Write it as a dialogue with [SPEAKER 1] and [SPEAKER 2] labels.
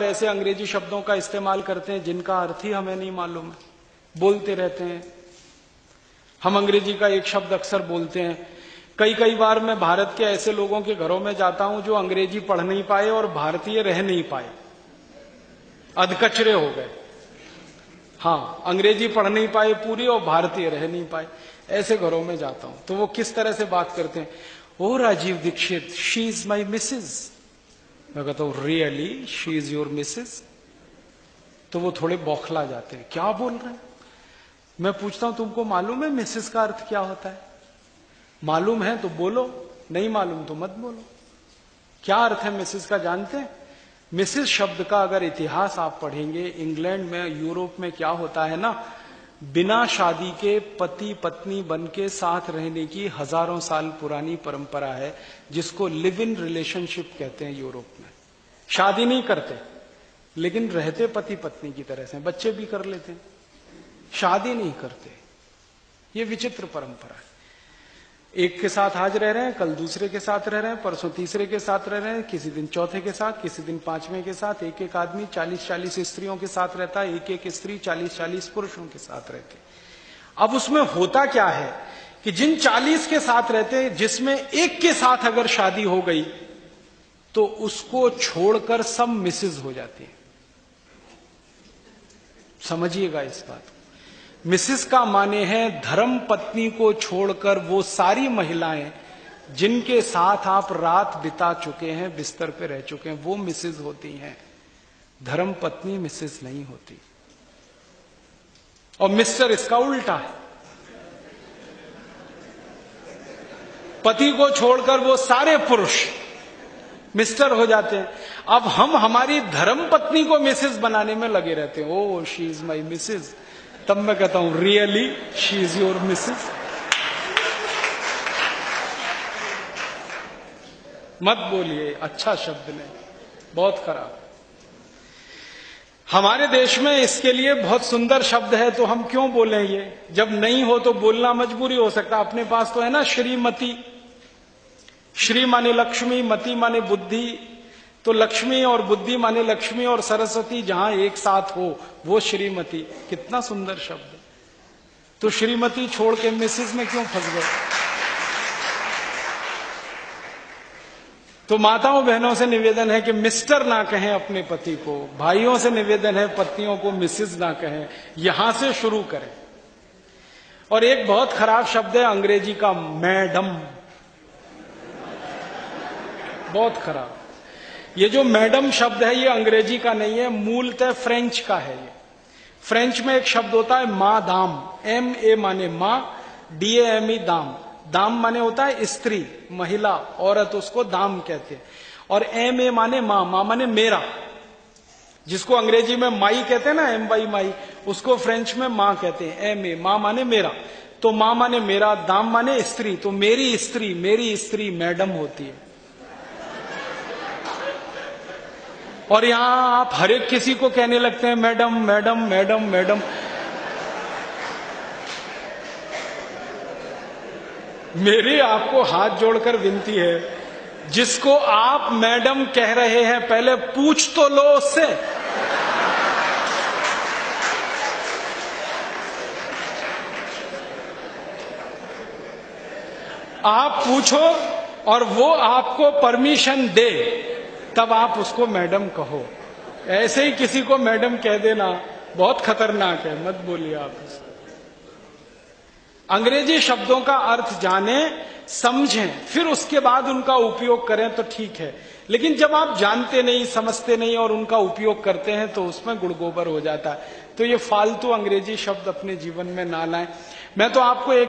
[SPEAKER 1] ऐसे अंग्रेजी शब्दों का इस्तेमाल करते हैं जिनका अर्थ ही हमें नहीं मालूम है, बोलते रहते हैं। हम अंग्रेजी का एक शब्द अक्सर बोलते हैं। कई बार मैं भारत के ऐसे लोगों के घरों में जाता हूं जो अंग्रेजी पढ़ नहीं पाए और भारतीय रह नहीं पाए, अधकचरे हो गए। हाँ, अंग्रेजी पढ़ नहीं पाए पूरी और भारतीय रह नहीं पाए, ऐसे घरों में जाता हूं। तो वो किस तरह से बात करते हैं, ओ Rajiv Dixit, she is my missus. मैं कहता हूं really she is your missus? तो वो थोड़े बौखला जाते हैं, क्या बोल रहे हैं। मैं पूछता हूं तुमको मालूम है मिसेज का अर्थ क्या होता है? मालूम है तो बोलो, नहीं मालूम तो मत बोलो। क्या अर्थ है मिसेज का जानते हैं? मिसेज शब्द का अगर इतिहास आप पढ़ेंगे, इंग्लैंड में, यूरोप में क्या होता है ना, बिना शादी के पति पत्नी बन के साथ रहने की हजारों साल पुरानी परंपरा है, जिसको लिव इन रिलेशनशिप कहते हैं यूरोप में। शादी नहीं करते लेकिन रहते पति पत्नी की तरह से, बच्चे भी कर लेते हैं, शादी नहीं करते। ये विचित्र परंपरा है। एक के साथ आज रह रहे हैं, कल दूसरे के साथ रह रहे हैं, परसों तीसरे के साथ रह रहे हैं, किसी दिन चौथे के साथ, किसी दिन पांचवें के साथ। एक आदमी 40 स्त्रियों के साथ रहता है, एक स्त्री 40 पुरुषों के साथ रहते। अब उसमें होता क्या है कि जिन 40 के साथ रहते हैं, जिसमें एक के साथ अगर शादी हो गई तो उसको छोड़कर सब मिसेज हो जाती है। समझिएगा इस बात को। मिसेस का माने है धर्म पत्नी को छोड़कर वो सारी महिलाएं जिनके साथ आप रात बिता चुके हैं, बिस्तर पे रह चुके हैं, वो मिसेस होती हैं। धर्म पत्नी मिसेस नहीं होती। और मिस्टर इसका उल्टा है। पति को छोड़कर वो सारे पुरुष मिस्टर हो जाते हैं। अब हम हमारी धर्म पत्नी को मिसेस बनाने में लगे रहते हैं, oh she is my Mrs. तब मैं कहता हूं really she is your Mrs? मत बोलिए, अच्छा शब्द नहीं, बहुत खराब। हमारे देश में इसके लिए बहुत सुंदर शब्द है, तो हम क्यों बोलें ये? जब नहीं हो तो बोलना मजबूरी हो सकता। अपने पास तो है ना श्रीमती। श्री माने लक्ष्मी, मति माने बुद्धि। तो लक्ष्मी और बुद्धि माने लक्ष्मी और सरस्वती जहां एक साथ हो, वो श्रीमती। कितना सुंदर शब्द। तो श्रीमती छोड़ के मिसेस में क्यों फंस गए? तो माताओं बहनों से निवेदन है कि मिस्टर ना कहें अपने पति को। भाइयों से निवेदन है पत्नियों को मिसेस ना कहें। यहां से शुरू करें। और एक बहुत खराब शब्द है अंग्रेजी का, मैडम। बहुत खराब। ये जो मैडम शब्द है ये अंग्रेजी का नहीं है, मूलतः फ्रेंच का है। ये फ्रेंच में एक शब्द होता है मां दाम। MA माने मां, DAME दाम। दाम माने होता है स्त्री, महिला, औरत, उसको दाम कहते हैं। और MA माने मां, मां माने मेरा। जिसको अंग्रेजी में माई कहते हैं ना, MY माई, उसको फ्रेंच में मां कहते हैं। MA मां माने मेरा। तो मां माने मेरा, दाम माने स्त्री। तो मेरी स्त्री मैडम होती है। और यहां आप हर एक किसी को कहने लगते हैं मैडम मैडम मैडम मैडम। मेरी आपको हाथ जोड़कर विनती है, जिसको आप मैडम कह रहे हैं पहले पूछ तो लो उससे। आप पूछो और वो आपको परमिशन दे, तब आप उसको मैडम कहो। ऐसे ही किसी को मैडम कह देना बहुत खतरनाक है, मत बोलिए आप उसको। अंग्रेजी शब्दों का अर्थ जाने, समझें, फिर उसके बाद उनका उपयोग करें तो ठीक है। लेकिन जब आप जानते नहीं, समझते नहीं और उनका उपयोग करते हैं तो उसमें गुड़गोबर हो जाता है। तो ये फालतू अंग्रेजी शब्द अपने जीवन में ना लाएं। मैं तो आपको एक